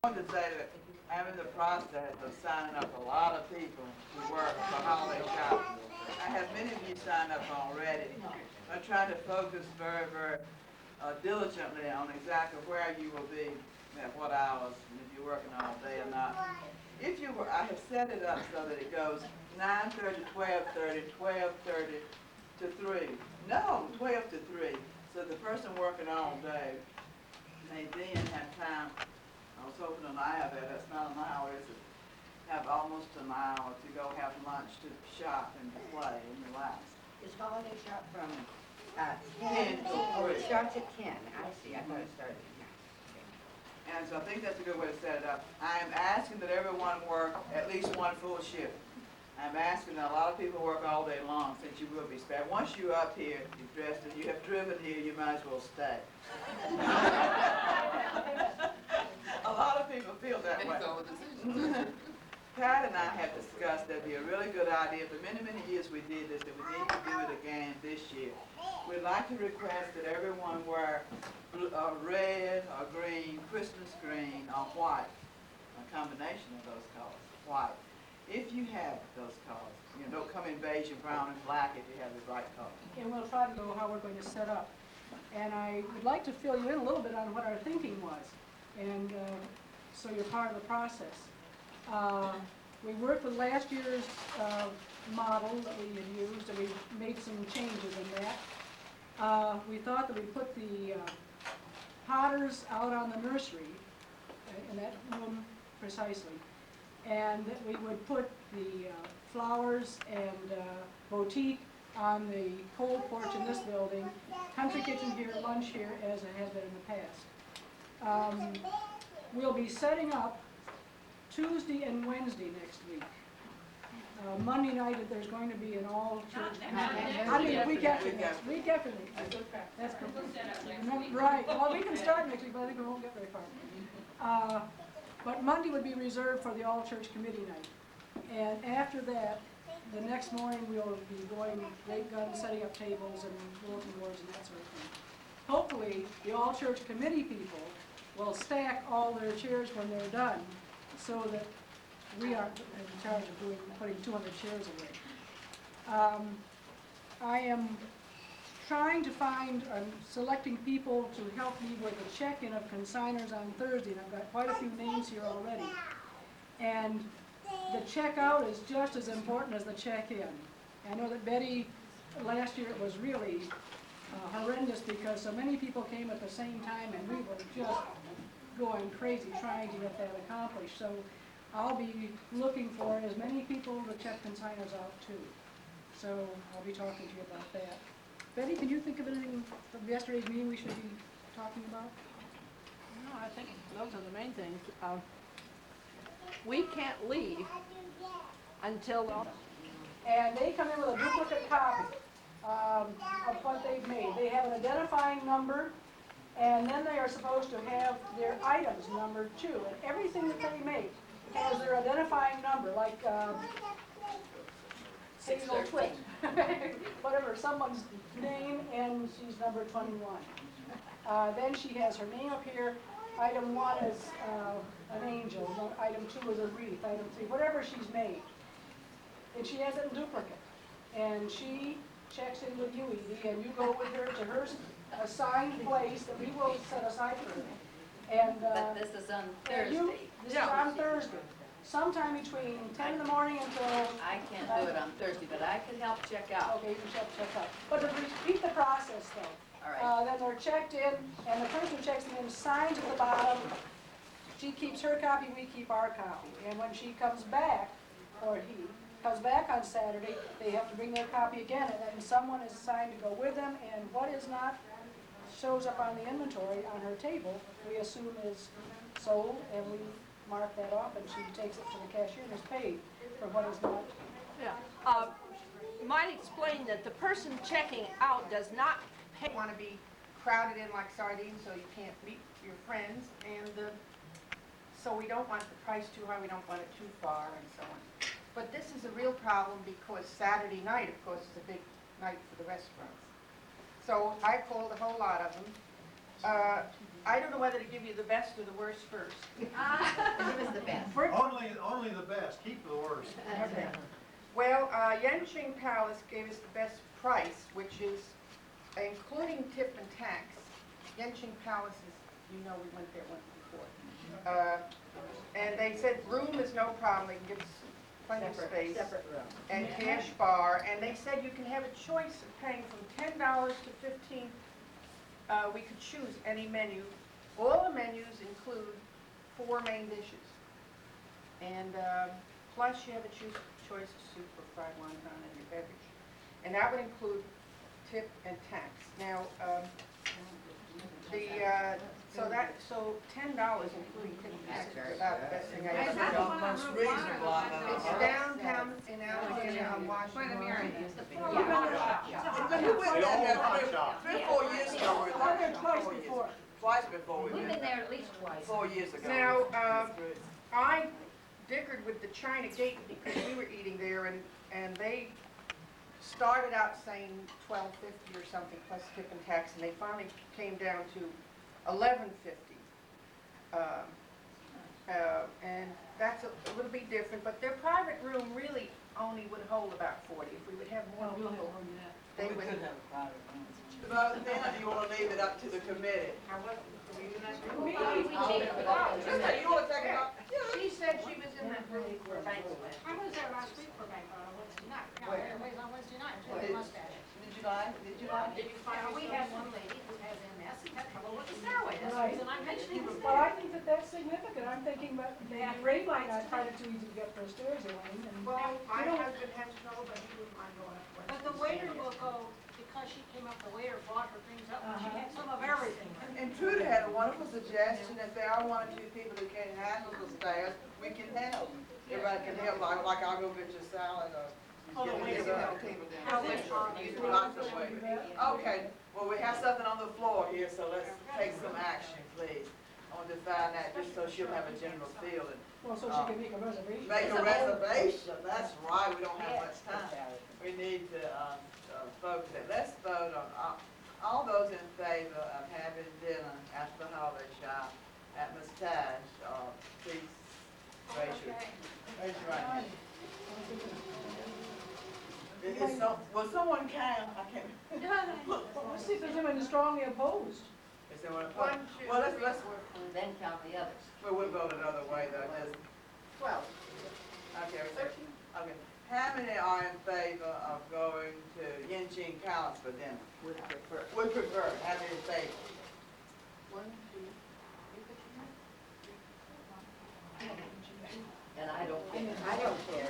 wanted to say that I'm in the process of signing up a lot of people to work for holiday shopping. I have many of you signed up already. I try to focus very diligently on exactly where you will be at what hours, and if you're working all day or not. If you were, I have set it up so that it goes 9:30, 12:30, 12:30 to 3. No, 12 to 3. So the person working all day may then have time. I was hoping an hour there. That's not an hour, is it? Have almost an hour to go have lunch, to shop and to play and relax. Is holiday shop from 10 to Oh, it 3. starts at 10. I see. I thought it started at 9. And so I think that's a good way to set it up. I am asking that everyone work at least one full shift. I'm asking that a lot of people work all day long, since you will be spared. Once you're up here, you're dressed and you have driven here, you might as well stay. A lot of people feel that way. Pat and I have discussed that'd be a really good idea. For many years we did this, that we need to do it again this year. We'd like to request that everyone wear red or green, Christmas green or white, a combination of those colors, white. If you have those colors, don't come in beige and brown and black if you have the right color. And we'll try to know how we're going to set up. And I would like to fill you in a little bit on what our thinking was, and so you're part of the process. We worked with last year's model that we had used, and we made some changes in that. We thought that we put the potters out on the nursery, in that room precisely, and that we would put the flowers and boutique on the cold porch in this building, country kitchen here, lunch here, as it has been in the past. We'll be setting up Tuesday and Wednesday next week. Monday night, there's going to be an all-church. I mean, week after next. Week after next. That's correct. Right. Well, we can start next week, but I think we won't get very far. But Monday would be reserved for the all-church committee night. And after that, the next morning, we'll be going great guns, setting up tables and bulletin boards and that sort of thing. Hopefully, the all-church committee people will stack all their chairs when they're done, so that we aren't in charge of putting 200 chairs away. I am trying to find, selecting people to help me with the check-in of consigners on Thursday, and I've got quite a few names here already. And the check-out is just as important as the check-in. I know that Betty, last year it was really horrendous because so many people came at the same time, and we were just going crazy trying to get that accomplished. So I'll be looking for as many people to check consigners out too. So I'll be talking to you about that. Betty, can you think of anything from yesterday's meeting we should be talking about? No, I think those are the main things. We can't leave until... And they come in with a duplicate copy of what they've made. They have an identifying number, and then they are supposed to have their items numbered too. And everything that they make has their identifying number, like Hazel Twit, whatever, someone's name, and she's number 21. Then she has her name up here. Item 1 is an angel. Item 2 is a wreath. Item 3, whatever she's made. And she has it in duplicate. And she checks in with you, Edie, and you go with her to her assigned place that we will set aside for her. And, But this is on Thursday. This is on Thursday. Sometime between 10 in the morning until... I can't do it on Thursday, but I can help check out. Okay, you can check out. But to repeat the process, though. All right. Then they're checked in, and the person who checks them in signs at the bottom. She keeps her copy, we keep our copy. And when she comes back, or he comes back on Saturday, they have to bring their copy again, and then someone is assigned to go with them, and what is not shows up on the inventory on her table, we assume is sold, and we mark that off, and she takes it to the cashier and is paid for what is not. Yeah. Might explain that the person checking out does not pay. Want to be crowded in like sardines so you can't meet your friends, and so we don't want the price too high, we don't want it too far, and so on. But this is a real problem because Saturday night, of course, is a big night for the restaurants. So I called a whole lot of them. I don't know whether to give you the best or the worst first. Give us the best. Only the best, keep the worst. Okay. Well, Yenching Palace gave us the best price, which is including tip and tax. Yenching Palace is, you know, we went there once before. And they said room is no problem, they can give us plenty of space. Separate room. And cash bar, and they said you can have a choice of paying from $10 to $15. We could choose any menu. All the menus include 4 main dishes. And plus you have a choice of soup or fried wonton and your beverage. And that would include tip and tax. Now, so $10 including tip and tax is about the best thing I ever done. Most reasonable, I know. It's downtown in Alexandria on Washington. We went down there 3 or 4 years ago. We were I've been there. twice before. Twice before we We've went been there. there at least twice. 4 years ago. Now, I dickered with the China Gate because we were eating there, and they started out saying $12.50 or something plus tip and tax, and they finally came down to $11.50. And that's a little bit different, but their private room really only would hold about 40. If we would have more Well, we'll have people, room in that. they We would. could have a private room. But then you want to leave it up to the committee. Sister, you want to take it up? She said she was in that room for banquet. I was there last week for banquet on Wednesday night. No, everybody's on Wednesday night, with a mustache. Did you like it? Did you like it? We had one lady who has MS and had trouble with the stairway. That's the Right. reason I'm mentioning the Well, I stairs. think that that's significant. I'm thinking that Ray might not find it too easy to get for stairs, Elaine, and Well, my You know- husband has trouble, but he wouldn't mind going up. But the waiter will go, because she came up, the waiter bought her things up, and she had some of everything. And Trudy had a wonderful suggestion, if there are 1 or 2 people who can't handle the stairs, we can help. Everybody can help, like I'll go get your salad or get me some. Lots of ways. Okay, well, we have something on the floor here, so let's take some action, please. I want to define that, just so she'll have a general feeling. well, so she can make a reservation. Make a reservation, that's right, we don't have much time. We need to focus it. Let's vote on, all those in favor of having dinner at the holiday shop at Ms. Tash, please raise your right hand. Will someone count? I can't. Let's see if there's anyone strongly opposed. Is there one? 1, 2, Well, 3, let's, 4, 5, Then count the others. well, we'll vote another way though, just, 12. okay, 13. okay. How many are in favor of going to Yenching Palace for dinner? Would prefer. Would prefer, how many in favor? 1, 2, And I don't care. I don't care.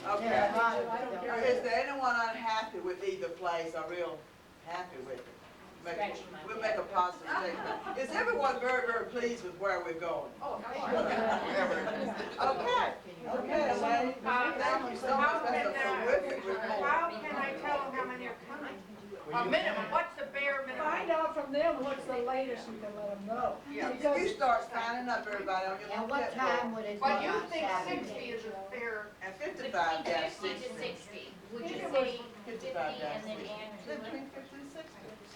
Okay. I don't care. Is there anyone unhappy with either place or real happy with it? We'll make a positive statement. Is everyone very, very pleased with where we're going? Oh, Okay, okay, Elaine. Thank you so much, that's a terrific report. How can I tell them how many are coming? A minimum, what's the bare minimum? Find out from them what's the latest you can let them know. Yeah. You Because start signing up everybody on your And little what clipboard. time would it be But you on think Saturday? 60 is a fair, And 55 down 60. Would you It say was 50 55 and down then 60. add to Between it? 50 and 60.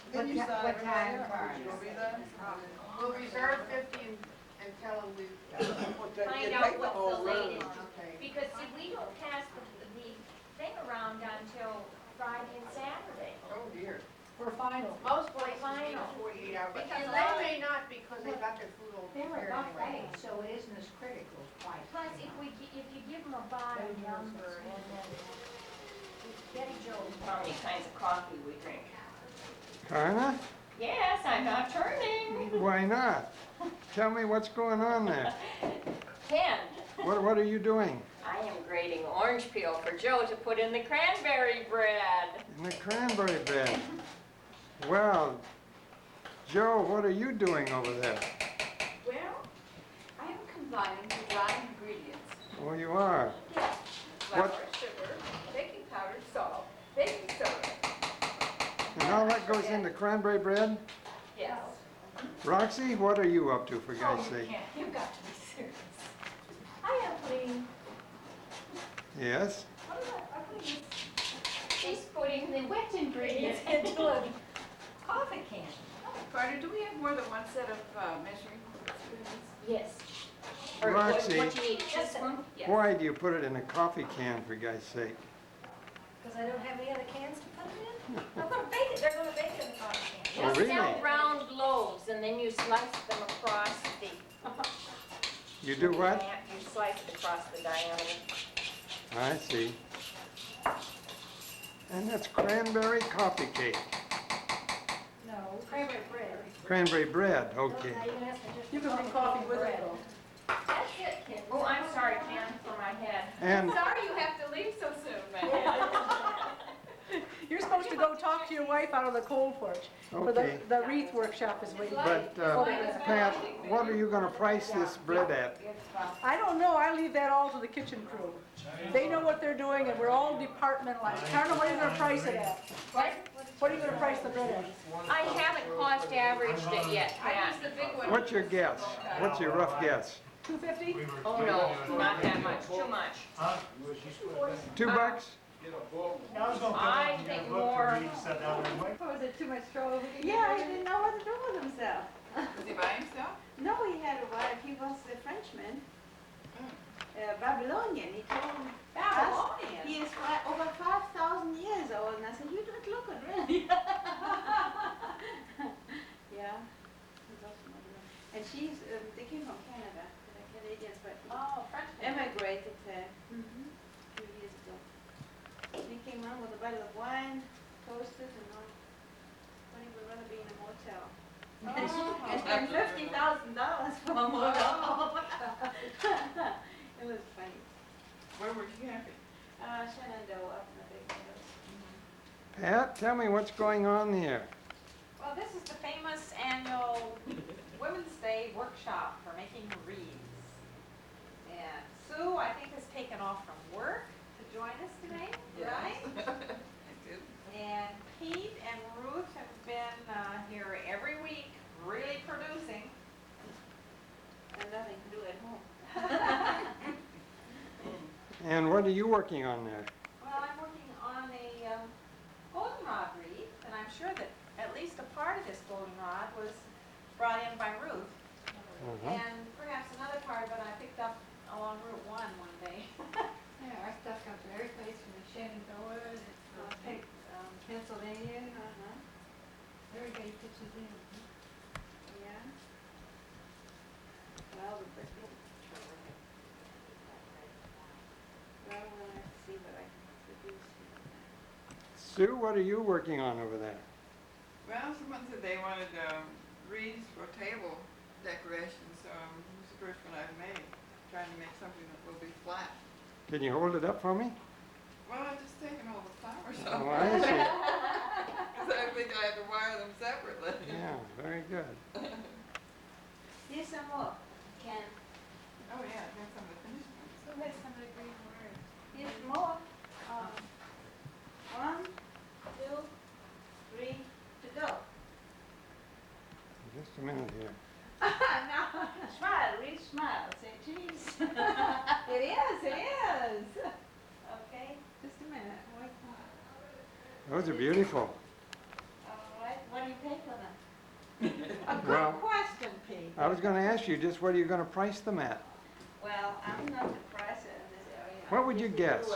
What Then you ti- sign what everybody time up. card? You gonna be there? we'll reserve 50 and tell them we, Well, they- Find they out take the what's whole the room. latest. okay. Because see, we don't pass the thing around until Friday and Saturday. Oh dear. for final. Most places need Final. 48 hours, Because and a they lot of- may not because they got their food all They're a prepared anyway. buffet, so it isn't as critical quite. Plus, if you give them a bottle number and then Betty Jo how many kinds of coffee we drink. Carna? Yes, I'm not turning. Why not? Tell me what's going on there. Ken, What are you doing? I am grating orange peel for Joe to put in the cranberry bread. In the cranberry bed. Well, Joe, what are you doing over there? Well, I am combining the dry ingredients. Oh, you are. Yes. Flour, What- sugar, baking powder, salt, baking soda. And all that goes into cranberry bread? Yes. Roxy, what are you up to, for God's Oh, you sake? can't. You've got to be serious. I am putting, Yes? what am I putting this? She's putting the wet ingredients into a coffee can. Carter, do we have more than one set of measuring spoons? Yes. Or Roxy. what you need, teaspoon? Yes. Why do you put it in a coffee can, for God's sake? Because I don't have any other cans to put it in. I'm gonna bake it, they're gonna bake it in the coffee can. Oh, Just really? sell round loaves, and then you slice them across the. You do what? You slice it across the diameter. I see. And that's cranberry coffee cake. No, cranberry bread. Cranberry bread, okay. You can bring coffee with it though. That's it, kid. Oh, I'm sorry, Ken, for my head. And Sorry you have to leave so soon, man. You're supposed to go talk to your wife out on the cold porch. For Okay. the wreath workshop is waiting. But, Pat, what are you gonna price this bread at? I don't know, I leave that all to the kitchen crew. They know what they're doing and we're all departmentalized. Carmen, what are you gonna price it at? What are you gonna price the bread at? I haven't cost averaged it yet, Pat. The big one. What's your guess? What's your rough guess? $2.50? Oh, no, not that much, too much. $2? I think more. Was it too much trouble? Yeah, he didn't know what to do with himself. Was he by himself? No, he had a wife, he was a Frenchman. Babylonian, he told me. Babylonian? He is over 5,000 years old, and I said, you don't look it, really. Yeah. he was from Babylon. And she's, they came from Canada, they're Canadians, but Oh, French. emigrated there a few years ago. He came home with a bottle of wine, toasted, and all. But he would rather be in a motel. And spend $50,000 for a motel. It was funny. Where were you happy? Shenandoah up in the big hills. Pat, tell me what's going on here. Well, this is the famous annual Women's Day workshop for making wreaths. And Sue, I think, has taken off from work to join us today, right? And Pete and Ruth have been here every week, really producing. And nothing to do at home. And what are you working on there? Well, I'm working on a goldenrod wreath, and I'm sure that at least a part of this goldenrod was brought in by Ruth. And perhaps another part of it I picked up along Route 1 one day. Yeah, our stuff comes from every place from the Shenandoah, Pennsylvania, everybody pitches in. Yeah. Well, we'll have to see what I can produce. Sue, what are you working on over there? Well, someone said they wanted wreaths for table decoration, so it was the first one I've made, trying to make something that will be flat. Can you hold it up for me? Well, I've just taken all the flowers Oh, off. I see. Because I think I had to wire them separately. Yeah, very good. Here's some more. Can, Oh, yeah, I got some of the finished ones. who has some of the green wire? Here's more. 1, 2, 3, to go. Just a minute here. Now, smile, really smile, say cheese. It is, it is. Okay, just a minute. Wait. Those are beautiful. All right, what do you pay for them? A good Well, question, Pete. I was gonna ask you just what are you gonna price them at? Well, I'm not the pricer in this area. What would you guess?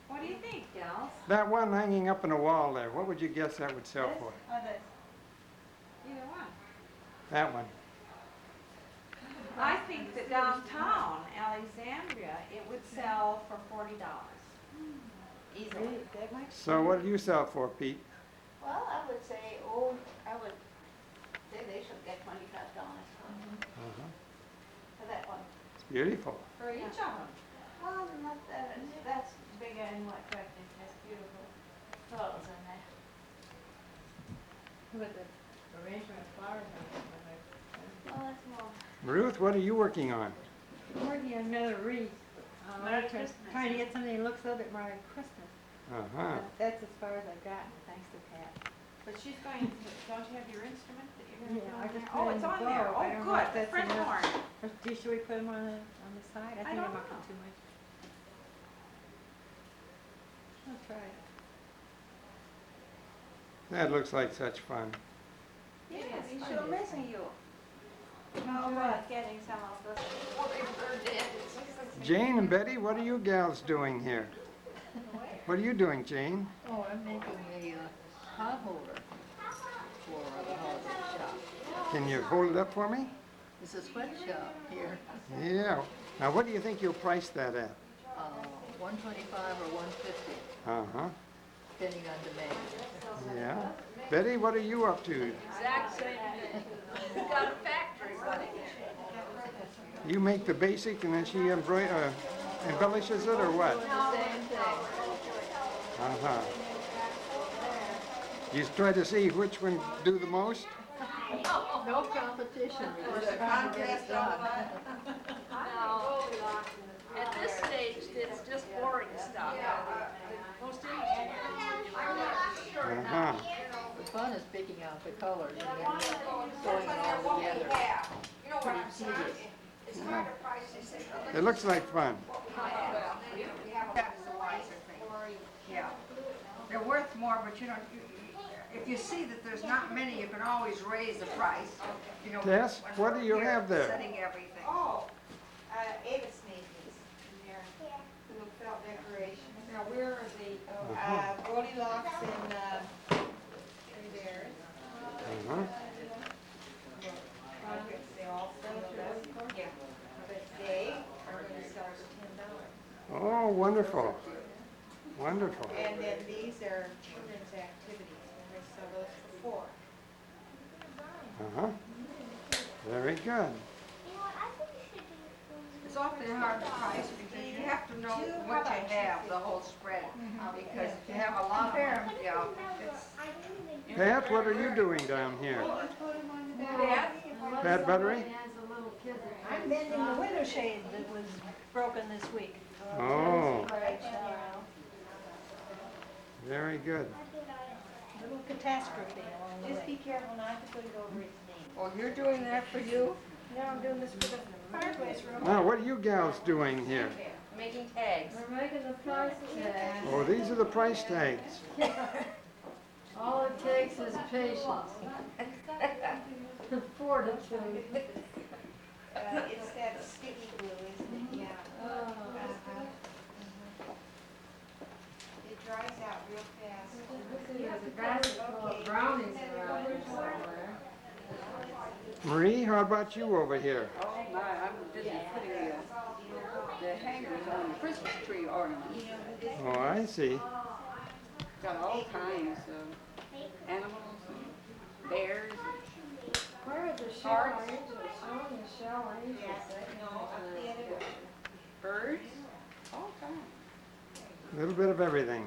What do you think, gals? That one hanging up on the wall there, what would you guess that would sell This for? or this? Either one. That one. I think that downtown Alexandria, it would sell for $40. Easily. That much? So what do you sell for, Pete? Well, I would say, I would say they should get $25 for that one. It's beautiful. For each of them. Well, not that, that's bigger and more attractive, that's beautiful flowers in there. With the arrangement of flowers on it. Oh, that's more. Ruth, what are you working on? I'm working on another wreath. Merry I'm Christmas. trying to get something that looks a little bit more like Christmas. Uh-huh. That's as far as I've gotten, thanks to Pat. But she's going to, don't you have your instrument that you're going to Yeah, put I on just there? put Oh, it in it's the on bow. there. I Oh, don't know good. if that's French enough. horn. Should we put them on the side? I think don't I'm up know. to too much. I'll try it. That looks like such fun. Yeah, we sure missing you. How about getting some of those? Jane and Betty, what are you gals doing here? What are you doing, Jane? Oh, I'm making a pot holder for the holiday shop. Can you hold it up for me? It's a sweatshop here. Yeah. Now, what do you think you'll price that at? $125 or $150, Uh-huh. depending on demand. Yeah. Betty, what are you up to? Exact same thing. We got a factory running. You make the basic and then she embellishes it, or what? The same thing. Uh-huh. You try to see which one do the most? No competition. We There's just a trying to get contest it over done. that? No, at this stage, it's just boring stuff. Most engineers would do that. Uh-huh. The fun is picking out the colors and then sewing it all together. Pretty tedious. It looks like fun. That is a wiser thing. Yeah. They're worth more, but if you see that there's not many, you can always raise the price. You know, Tess, when what we're do you here have there? Setting everything. Oh, Avis made these in their little felt decorations. Now, where are the, Goldilocks and, theirs. Uh-huh. They all sell those, yeah. But they are gonna sell for $10. Oh, wonderful. Wonderful. And then these are children's activities, and they sell those for $4. Uh-huh. Very good. It's awfully hard to price because you have to know what you have, the whole spread. Because if you have a lot of them, yeah, it's. Pat, what are you doing down here? Pat Buttery? I'm mending the window shade that was broken this week. Oh, very good. Little catastrophe along the Just way. be careful not to put it over its knee. Oh, you're doing that for you? Now I'm doing this for the fireplace room. Now, what are you gals doing here? Making tags. We're making the price tag. Oh, these are the price tags. All it takes is patience. Fortitude. It's that sticky glue, isn't it? Yeah. It dries out real fast. There's a basket full of brownies around here somewhere. Marie, how about you over here? Oh my, I'm busy putting the hangers on the Christmas tree ornaments. Oh, I see. Got all kinds of animals and bears. Where are the shell angels? Showing the shell angels. Birds, all kinds. A little bit of everything.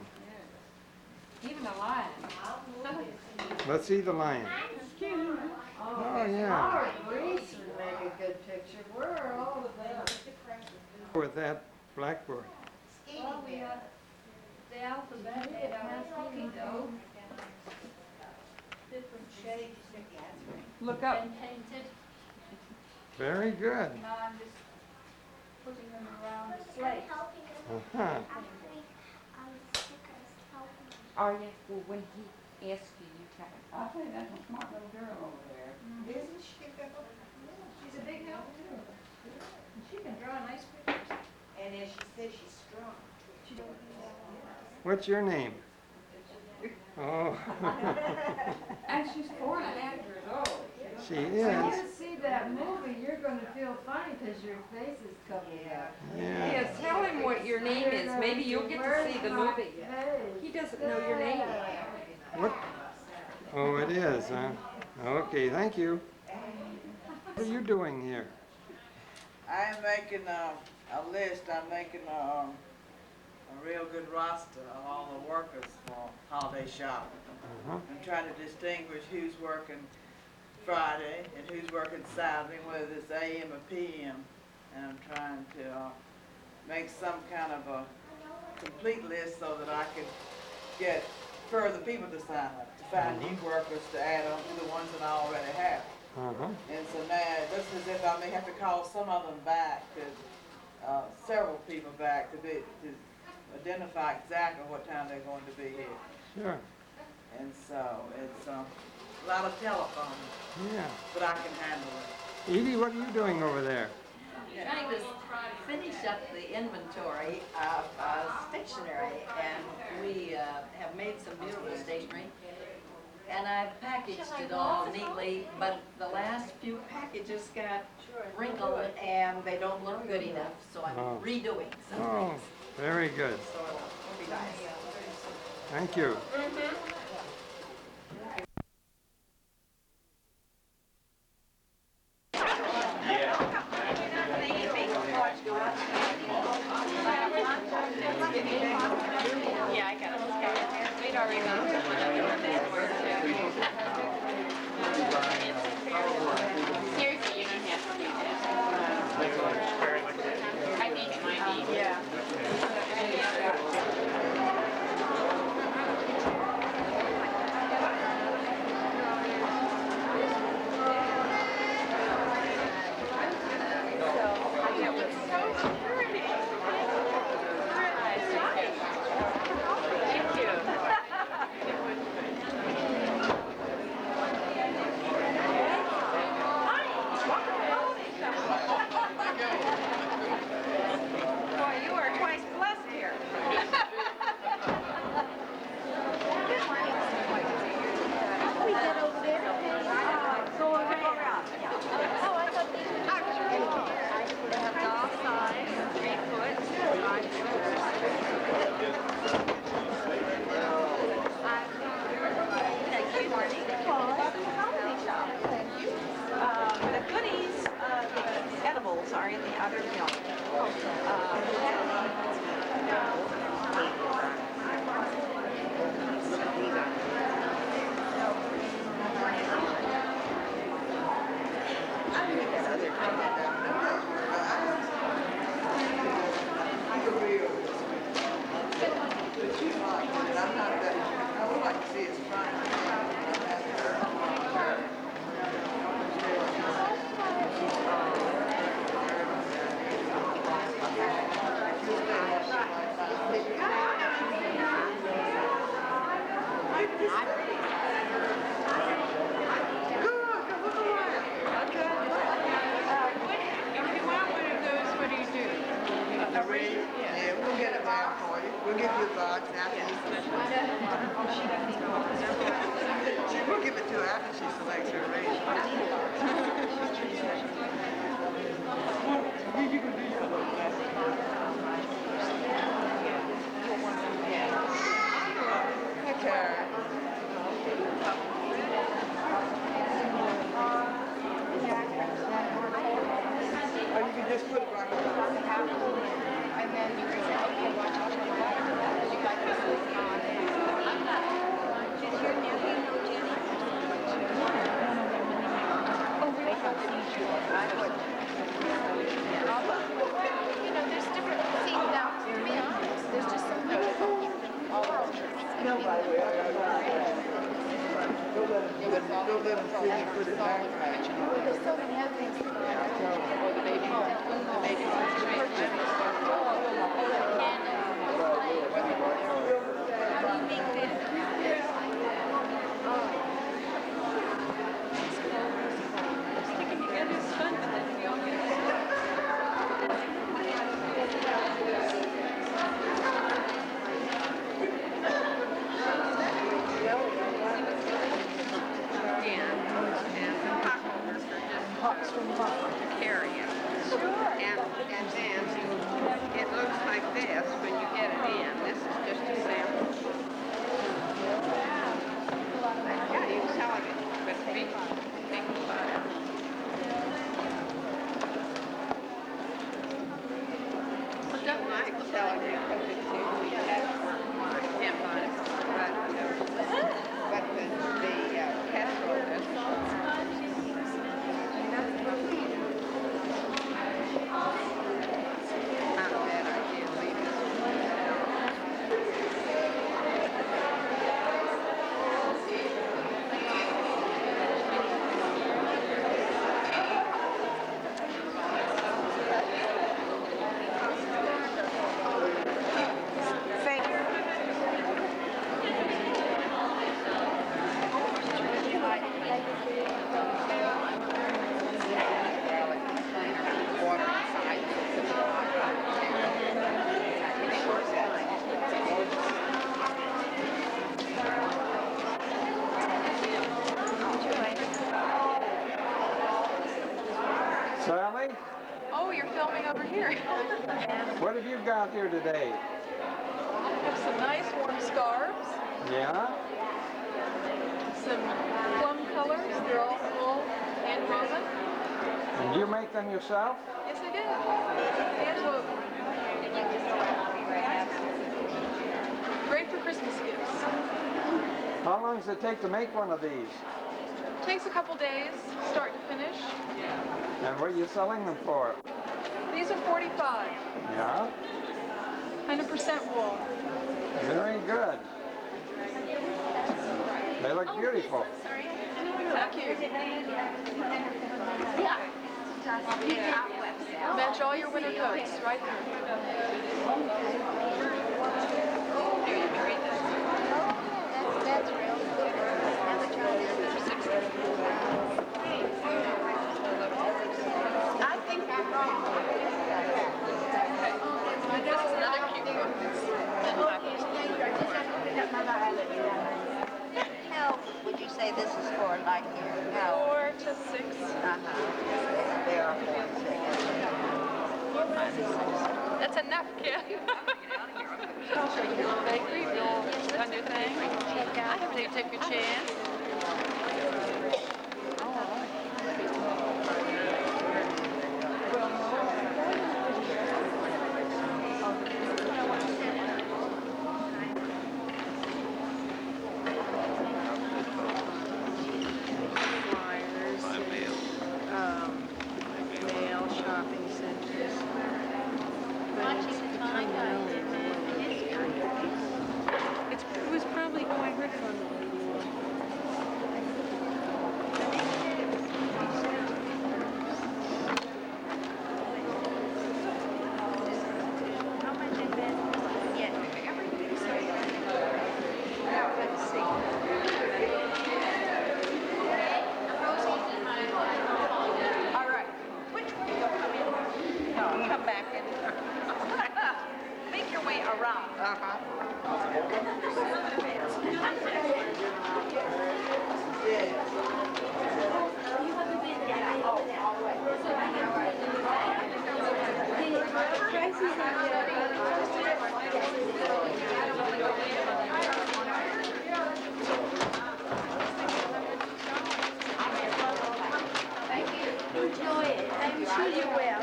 Even a lion. Let's see the lion. Oh, yeah. Our Greece would make a good picture. Where are all of them? With that blackboard. Well, we have the alphabet and masking dough. Different shades. Look up. And painted. Very good. Now I'm just putting them around the slate. Uh-huh. Are you, well, when he asks you, you tell him. I think that's a smart little girl over there. Isn't she? She's a big help too. She can draw nice pictures. And as she says, she's strong. What's your name? Oh, And she's 4.5 years old. she When is. you see that movie, you're going to feel funny because your face is covered up. Yeah. Yeah, tell him what your name is. Maybe you'll get to see the movie. He doesn't know your name. What? Oh, it is, huh? Okay, thank you. What are you doing here? I am making a list, I'm making a real good roster of all the workers for holiday shopping. Uh-huh. I'm trying to distinguish who's working Friday and who's working Saturday, whether it's AM or PM. And I'm trying to make some kind of a complete list so that I can get further people to sign up, to find new workers to add on to the ones that I already have. Uh-huh. And so now, this is if I may have to call some of them back, several people back to identify exactly what time they're going to be here. Sure. And so it's a lot of telephone, Yeah. but I can handle it. Edie, what are you doing over there? Trying to finish up the inventory of stationery, and we have made some beautiful stationery. And I've packaged it all neatly, but the last few packages got wrinkled and they don't look good enough, so I'm Oh. redoing some Oh, things. very good. So it'll be nice. Thank you. Yeah, I got it. We'd already gone through one of them. Seriously, you don't have to do that. I think it might be. Yeah. Boy, you are twice blessed here. The goodies, the edibles are in the other building. I would like to see his Yeah, we'll get it back for you. We'll give you a box after you We'll give it to her after she selects her race. Okay. Or you can just put it right here. And then you can say, okay, watch out for the water. You got this on. You know, there's different, see, now, to be honest, there's just some things all over churches. Nobody will. Don't let them see you put it back. There's so many other things. Or the baby, Pucks from Buffalo. carry it. And then it looks like this when you get it in. This is just a sample. Yeah, you can sell it, but big about it. Don't like selling it because it's usually hemp on it. But the casserole doesn't. Not a bad idea, leave it. Sally, Oh, you're filming over here. what have you got here today? I have some nice warm scarves, Yeah? some plum colors. They're all full hand woven. And you make them yourself? Yes, I did. Hand woven. Great for Christmas gifts. How long does it take to make one of these? Takes a couple days, start to finish. And what are you selling them for? These are $45. Yeah? 100% wool. Very good. They look beautiful. Thank you. Match all your winter coats right there. That's real good. I think you're wrong. This is another cute book. How would you say this is for, like here? How? 4 to 6. There are 4 and 6. That's enough, kid. Bakery, you'll done your thing. I never think take your chance. Mail, shopping centers. It was probably who I heard from. How much is it? Yeah, everything's now, let's see. All right, which way you come in? No, come back in. Make your way around. Enjoy it. I'm sure you will.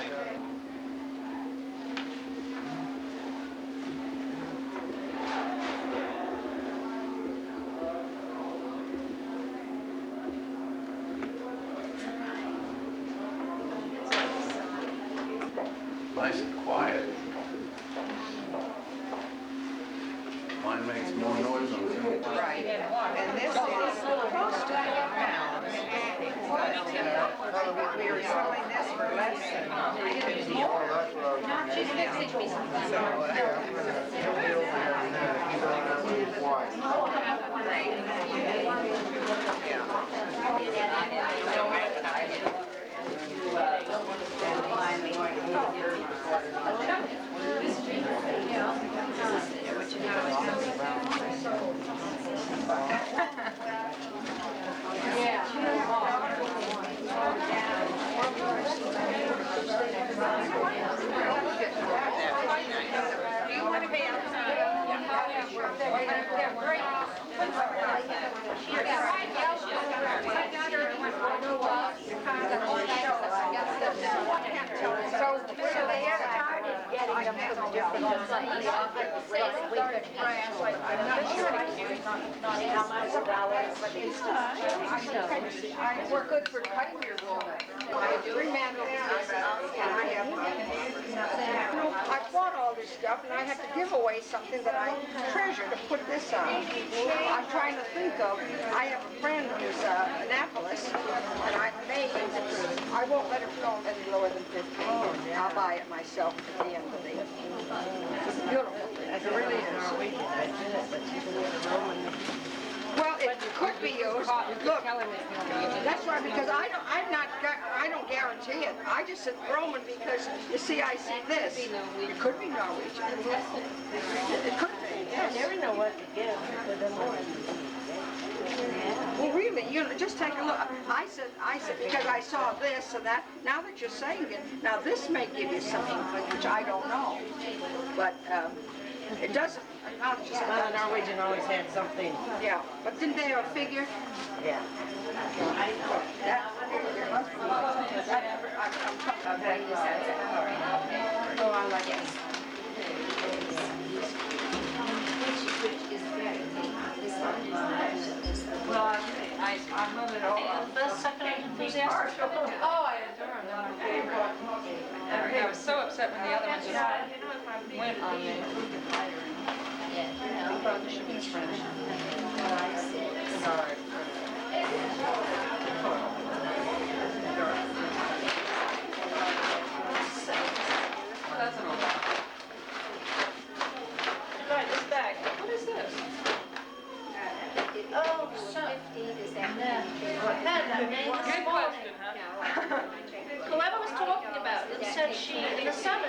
Nice and quiet. Mine makes more noise on the Right. And this is close to £4. But we were selling this for less than She's fixing me some So they had started getting them from different We're good for cutting your wool. I have 3 mandolins and I have I bought all this stuff and I had to give away something that I treasure to put this on. I'm trying to think of, I have a friend who's Annapolis and I won't let her go any lower than 15. I'll buy it myself at the end of the day. It's beautiful. It really is. Well, it could be used. Look, that's right, because I don't guarantee it. I just said Roman because you see, I see this. It could be Norwegian. It could be. I never know what to give for them. Yeah. Well, really, you know, just take a look. I said, because I saw this and that, now that you're saying it, now this may give you some inkling, which I don't know. But it doesn't, not just. Well, Norwegian always had something. Yeah, but didn't they have a figure? Yeah. Oh, I like it. Well, I'm a little. Best second enthusiastic. Oh, I adore them. They're my favorite. I was so upset when the other one just went on me. Yeah, I thought the shipping was French. Well, that's an old one. Right, this bag. What is this? Oh, so. Good question, huh? Whoever was talking about it said she, in the summer,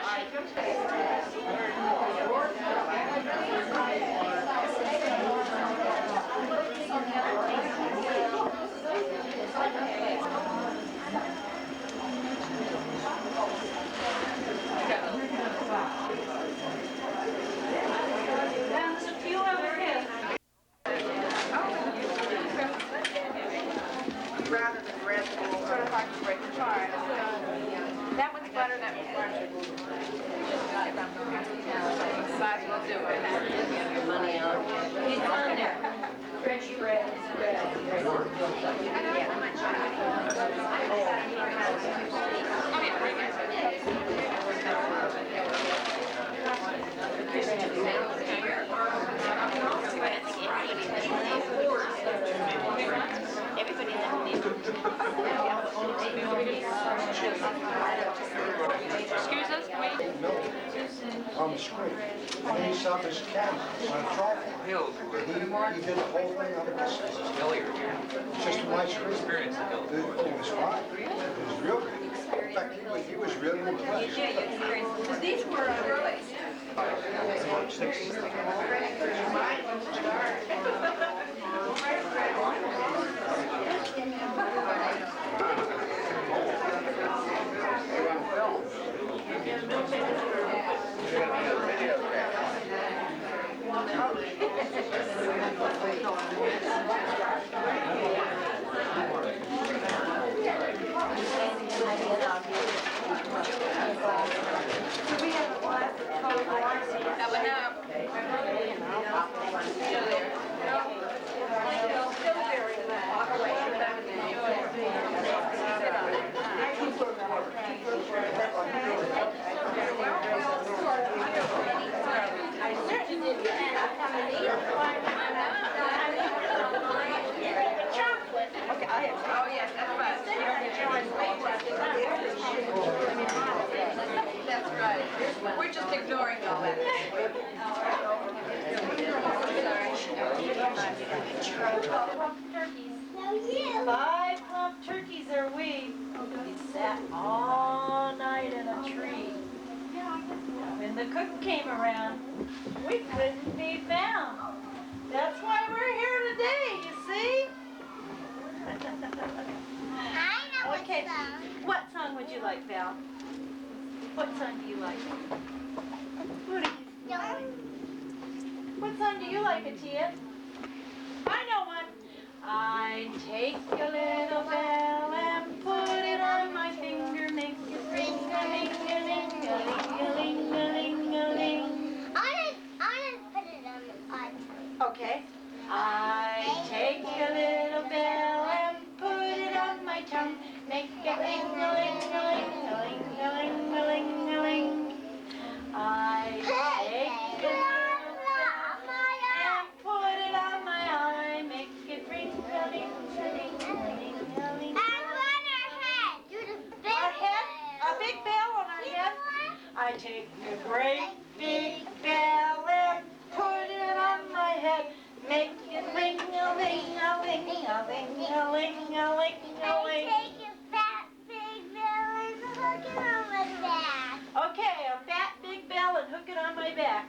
There's a few over here. Rather than red bull, certified great fine. That one's better, that one's better. Might as well do it. your money out. It's on there. Fresh bread, Oh, yeah, bring it. Everybody that needs Excuse us, can we? On the screen. And he saw this camera on a tripod. He did the whole thing on this. Just a nice screen. It was fine. It was real good. In fact, he was really impressed. Because these were early. That's right. We're just ignoring all that. 5 plump turkeys are we. We sat all night in a tree. When the cook came around, we couldn't be found. That's why we're here today, you see? I know what Okay. song. What song would you like, Val? What song do you like? What song do you like, Atia? I know one. I take a little bell and put it on my finger, make it ring a ling a ling a ling a ling a ling a ling. I didn't put it on the iPhone. Okay. I take a little bell and put it on my tongue, make a ling a ling a ling a ling a ling a ling a ling. I take a little bell and put it on my eye, make it ring a ling a ling a ling a ling. And on her head. Do the big Our head, a big bell on our head. I take a great big bell and put it on my head, make it ring a ling a ling a ling a ling a ling a ling. I take a fat big bell and hook it on my back. Okay, a fat big bell and hook it on my back.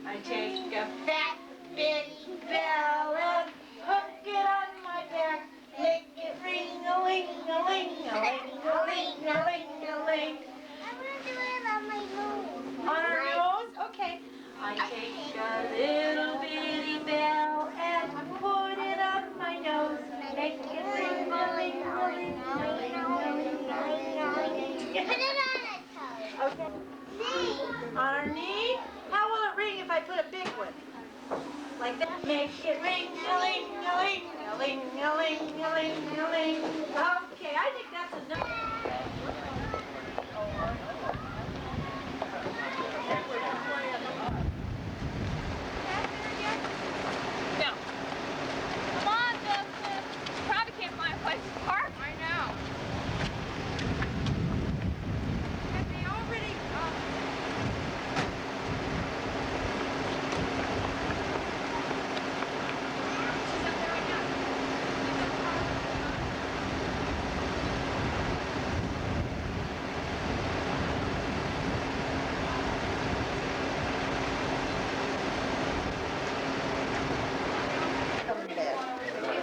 I take a fat big bell and hook it on my back, make it ring-a-ling-a-ling-a-ling-a-ling-a-ling-a-ling. I'm gonna do it on my nose. On our nose? Okay. I take a little bitty bell and put it on my nose, make it ring-a-ling-a-ling-a-ling-a-ling-a-ling. Put it on a toe. Okay. On our knee? How will it ring if I put a big one? Like that? Make it ring-a-ling-a-ling-a-ling-a-ling-a-ling-a-ling. Okay, I think that's enough. No. Come on, Joseph. Probably can't find a place to park. I know. Have they already, she's up there right now.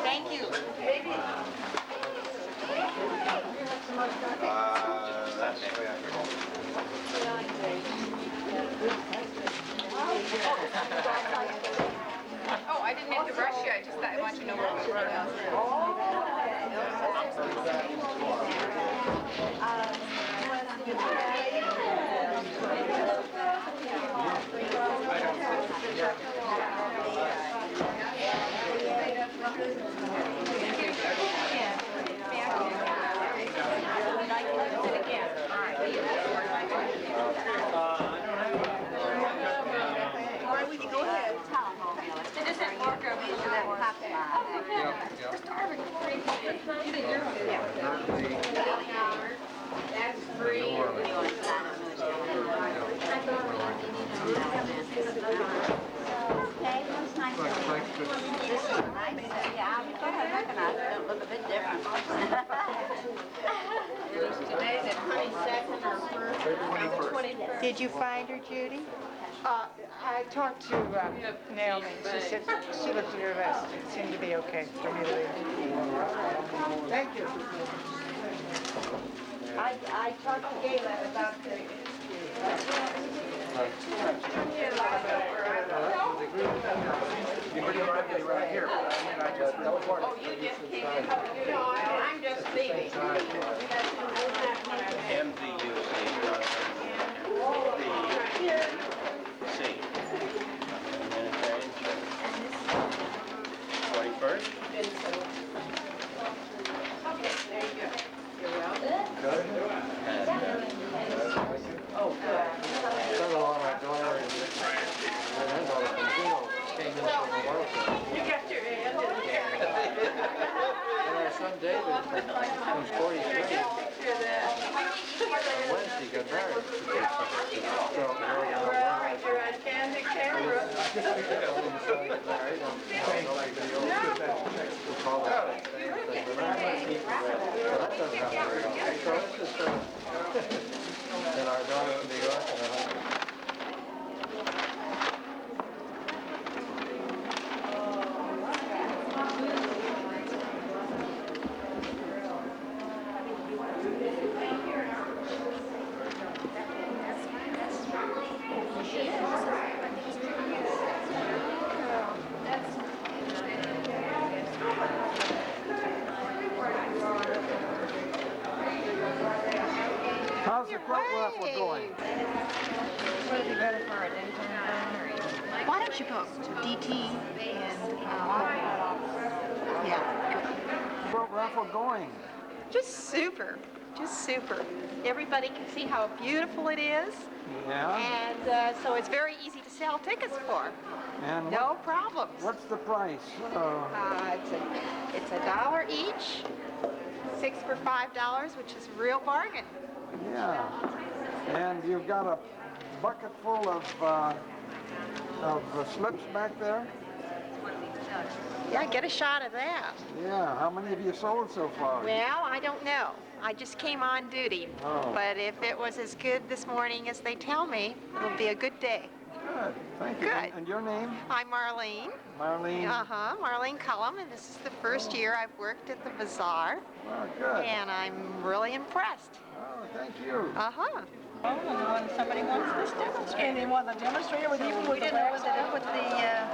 Thank you. That's the way I Oh, I didn't mean to rush you. I just thought I want you to know where we were. Go ahead. It isn't Marco. We should have top That's free. Okay, that's nice. This is nice. Yeah, I thought I recognized it. It looked a bit different. Today, the 22nd or 21st. Did you find her, Judy? I talked to Naomi. She said she looked at her list. It seemed to be okay for me to leave. Thank you. I talked to Gayla about the... right here. Oh, you just came in. No, I'm just leaving. MVUC. 21st? Okay, there you go. You're Oh, good. Son-in-law, my daughter, and granddaughter from Juneau came in from the welfare. You got your hand in there. And our son David, who's 43, on Wednesday got married. So, You're on candid camera. married, we call that the same thing. But that doesn't happen very often. So it's just, and our daughter from New York and her husband. How's the quilt raffle going? Why don't you go to DT and, yeah. Quilt raffle going? Just super. Just super. Everybody can see how beautiful it is. Yeah. And so it's very easy to sell tickets for. And No problems. what's the price? It's $1 each, 6 for $5, which is a real bargain. Yeah. And you've got a bucket full of slips back there? Yeah, get a shot of that. Yeah. How many have you sold so far? Well, I don't know. I just came on duty. Oh. But if it was as good this morning as they tell me, it'll be a good day. Good, thank you. Good. And your name? I'm Marlene. Marlene? Uh-huh, Marlene Cullum, and this is the first year I've worked at the bazaar. Oh, good. And I'm really impressed. Oh, thank you. Uh-huh. Oh, and somebody wants this demonstrator. And they want the demonstrator with even with the With the,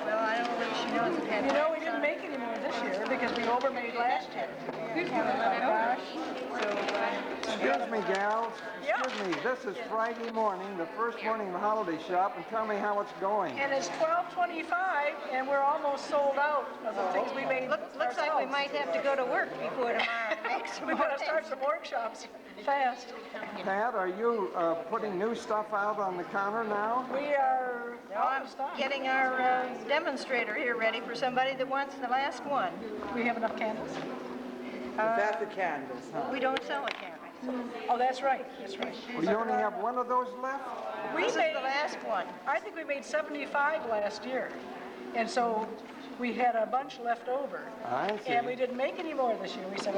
well, I don't know if she knows it had. You know, we didn't make any more this year because we overmade last year. Oh my gosh. Excuse me, gals. Yeah. Excuse me. This is Friday morning, the first morning of the holiday shop, and tell me how it's going. And it's 12:25, and we're almost sold out of the things we made. Looks like we might have to go to work before tomorrow to make some We better start some workshops fast. Pat, are you putting new stuff out on the counter now? We are I'm getting our demonstrator here ready for somebody that wants the last one. We have enough candles? Without the candles, huh? We don't sell a candle. Oh, that's right, that's right. Well, you only have one of those left? This is the last one. I think we made 75 last year, and so we had a bunch left over. I see. And we didn't make any more this year. We said,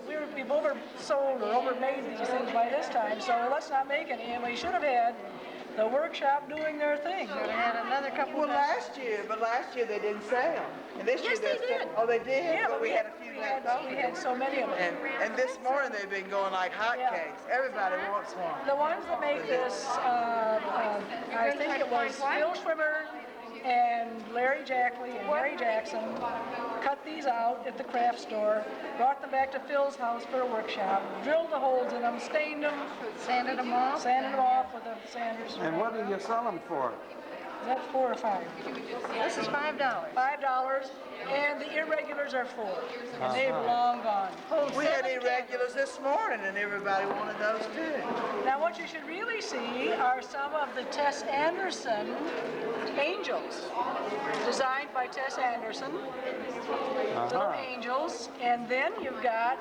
we've oversold or overmade these things by this time, so let's not make any. And we should have had the workshop doing their thing. Should have had another couple. Well, last year they didn't sell. And this year Yes, they did. Oh, they did? Yeah, but but we had a few left over. we had so many of them. And this morning they've been going like hotcakes. Everybody wants one. The ones that make this, I think it was Phil Schwimmer and Larry Jackley and Mary Jackson cut these out at the craft store, brought them back to Phil's house for a workshop, drilled the holes in them, stained them, Sanded them off. with the sanders. And what do you sell them for? Is that 4 or 5? This is $5. $5, and the irregulars are 4. And they've long gone. We had irregulars this morning and everybody wanted those too. Now what you should really see are some of the Tess Anderson angels, designed by Tess Anderson, little angels, and then you've got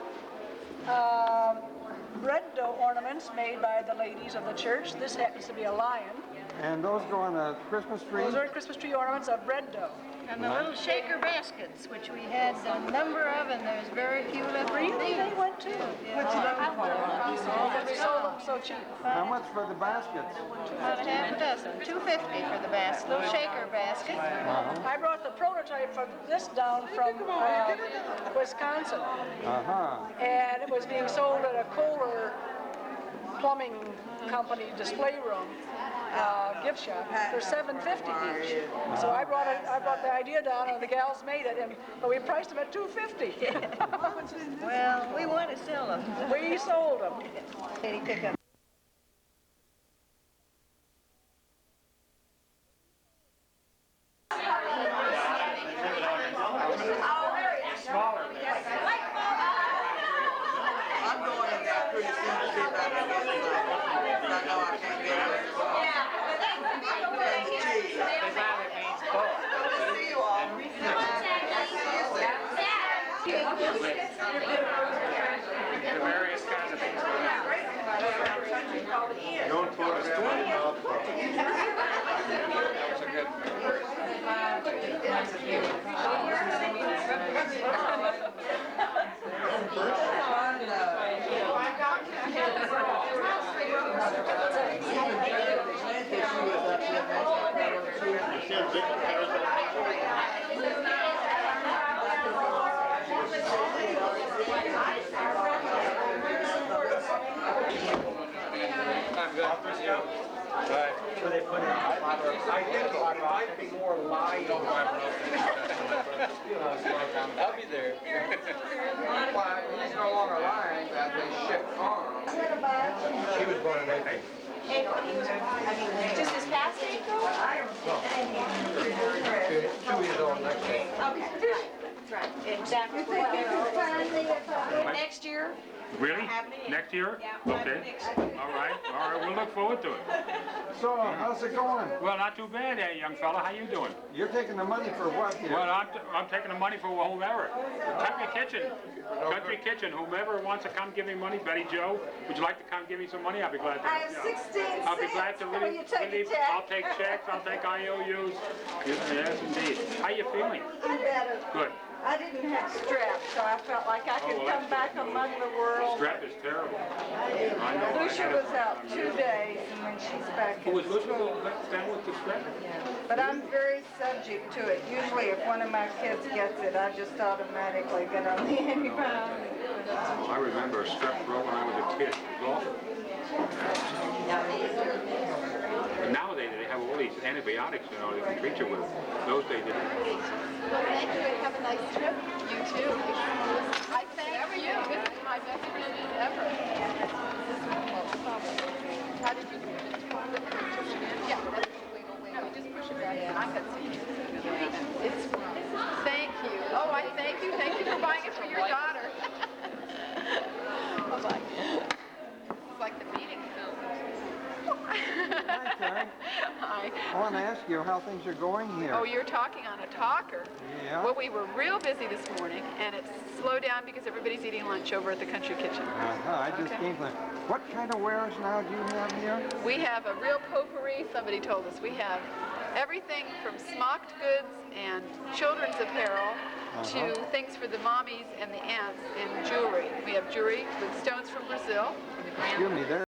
bread dough ornaments made by the ladies of the church. This happens to be a lion. And those go on a Christmas tree? Those are Christmas tree ornaments of bread dough. And the little shaker baskets, which we had a number of, and there's very few left. Really? They went too. What's it on for? We sold them so cheap. How much for the baskets? About half a dozen. $2.50 for the basket, little shaker basket. I brought the prototype for this down from Wisconsin. And it was being sold at a Kohler plumbing company display room gift shop for $7.50 each. So I brought the idea down, and the gals made it, but we priced them at $2.50. Well, we want to sell them. We sold them. Katie, pick up. I'm going in there pretty soon to see if I can get it. I know I can't get it. See you all. The various kinds of things. Don't photograph my mouth. That was a good. I'm good. Right. Where they put it I think it might be more live. I'll be there. Well, he's no longer lying, that they ship farm. She was born in 18. Just this past April? 2 years old next year. Okay, that's right. Exactly. Next year? Really? Next year? Yeah. Okay. All right. We'll look forward to it. So, how's it going? Well, not too bad, young fella. How you doing? You're taking the money for what here? Well, I'm taking the money for whomever. Country Kitchen. Whomever wants to come give me money. Betty Joe, would you like to come give me some money? I'll be glad to. I have 16 I'll be glad to cents. Will you take a check? I'll take checks. I'll take IOUs. Yes, indeed. How you feeling? I'm better. Good. I didn't have strep, so I felt like I could come back among the world. Strep is terrible. I know. Lucia was out 2 days, and then she's back Who in was Lucia school. down with the strep? But I'm very subject to it. Usually if one of my kids gets it, I just automatically get on the antibiotics. Oh, I remember strep throat when I was a kid. It was awful. But nowadays they have all these antibiotics, you know, they can treat you with. Those days they didn't. Well, thank you and have a nice trip. You too. I thank you. This is my best Christmas ever. How did you do it? Yeah, that's wiggle, wiggle. No, just push it back. I could see it. It's, thank you. Oh, I thank you. Thank you for buying it for your daughter. Bye-bye. It's like the meeting film. Hi, Karen. Hi. I want to ask you how things are going here. Oh, you're talking on a talker. Yeah? Well, we were real busy this morning, and it's slowed down because everybody's eating lunch over at the Country Kitchen. I just came from. What kind of wares now do you have here? We have a real potpourri, somebody told us. We have everything from smocked goods and children's apparel to things for the mommies and the aunts and jewelry. We have jewelry with stones from Brazil. Excuse me, there.